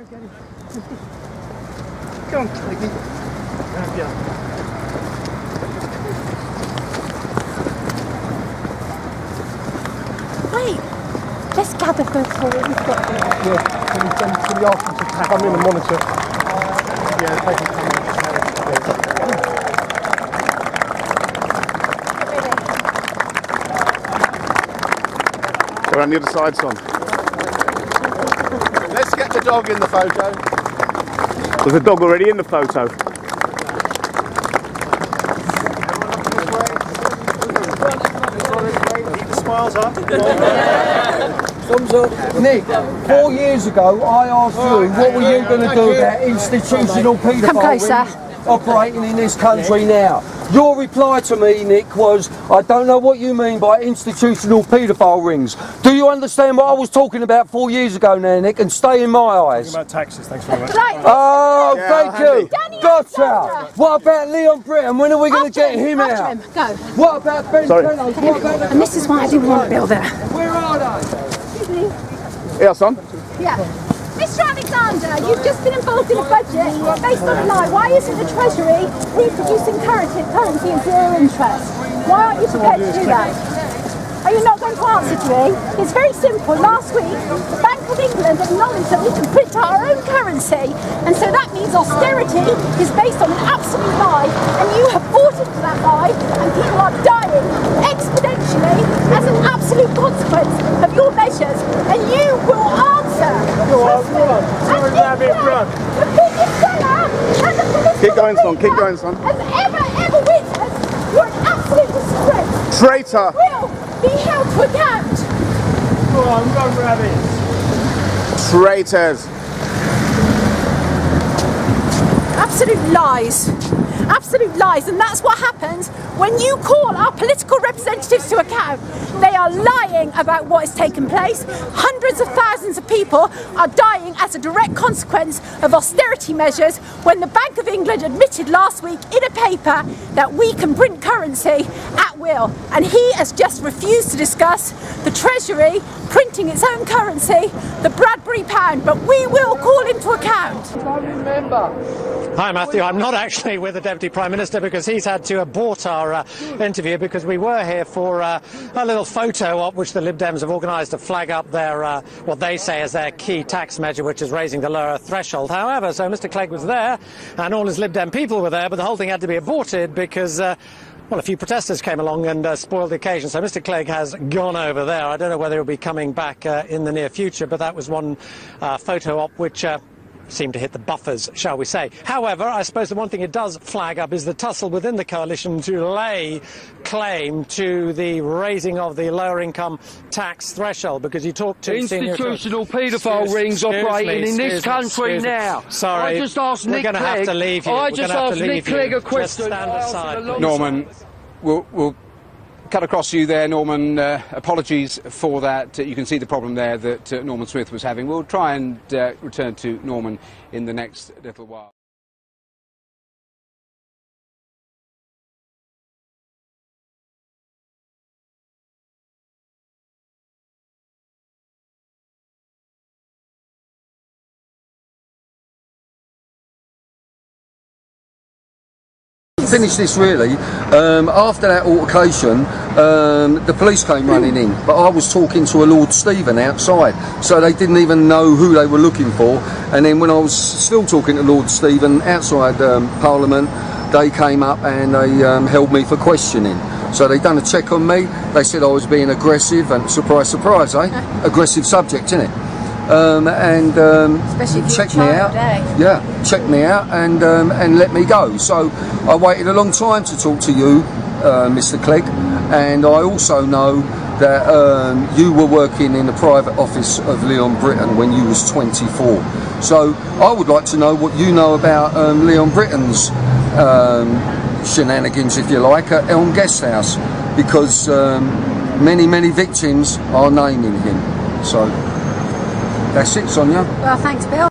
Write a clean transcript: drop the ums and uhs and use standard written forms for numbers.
get him. Go on, Cleggy. Wait, let's gather first of all what we've got here. Yeah, can we ask them to come in and monitor? Yeah, they can come in. We're on the other side, son. Let's get the dog in the photo. There's a dog already in the photo. Keep the smiles up. Thumbs up. Nick, 4 years ago I asked you what were you going to do about institutional paedophile operating in this country now. Your reply to me, Nick, was, I don't know what you mean by institutional paedophile rings. Do you understand what I was talking about 4 years ago now, Nick? And stay in my eyes. Talking about taxes, thanks very much. Oh, thank you. Gotcha. What about Leon Britton? When are we going to get him out? Go. What about Ben Fellows? What about And this is why I didn't want to build it. Where are they? Excuse me. Yeah, son. Yeah. Mr. Alexander, you've just been involved in a budget based on a lie. Why isn't the Treasury reproducing currency in zero interest? Why aren't you prepared to do that? Are you not going to answer to me? It's very simple. Last week, the Bank of England acknowledged that we can print our own currency, and so that means austerity is based on an absolute lie, and you have bought into that lie, and people are dying exponentially as an absolute consequence of your measures, and you will answer. Keep going, son. Keep going, son. Has ever witnessed, you're an absolute disgrace. Traitor. Will be held to account. Go on, run, rabbits. Traitors. Absolute lies. Absolute lies, and that's what happens when you call our political representatives to account. They are lying about what has taken place. Hundreds of thousands of people are dying as a direct consequence of austerity measures when the Bank of England admitted last week in a paper that we can print currency at will, and he has just refused to discuss the Treasury printing its own currency, the Bradbury pound, but we will call him to account. I remember. Hi Matthew, I'm not actually with the Deputy Prime Minister because he's had to abort our interview because we were here for a little photo op which the Lib Dems have organised to flag up their, what they say is their key tax measure, which is raising the lower threshold. However, so Mr Clegg was there and all his Lib Dem people were there, but the whole thing had to be aborted because well, a few protesters came along and spoiled the occasion. So Mr Clegg has gone over there. I don't know whether he'll be coming back in the near future, but that was one photo op which seemed to hit the buffers, shall we say. However, I suppose the one thing it does flag up is the tussle within the coalition to lay claim to the raising of the lower income tax threshold, because you talk to institutional paedophile rings operating in this country now. Sorry, I just asked Nick Clegg. We're going to have to leave you. I just asked Nick Clegg a question. Just stand aside. Norman, we'll cut across you there, Norman. Apologies for that. You can see the problem there that Norman Smith was having. We'll try and return to Norman in the next little while. Finish this really. After that altercation, the police came running in, but I was talking to a Lord Stephen outside, so they didn't even know who they were looking for. And then when I was still talking to Lord Stephen outside Parliament, they came up and they held me for questioning. So they done a check on me. They said I was being aggressive, and surprise, surprise, aggressive subject, innit? Checked me out. Yeah, checked me out and let me go. So I waited a long time to talk to you, Mr. Clegg, and I also know that you were working in the private office of Leon Britton when you was 24. So I would like to know what you know about Leon Britton's shenanigans, if you like, at Elm Guesthouse, because many victims are naming him. So that's it, Sonia. Well, thanks, Bill.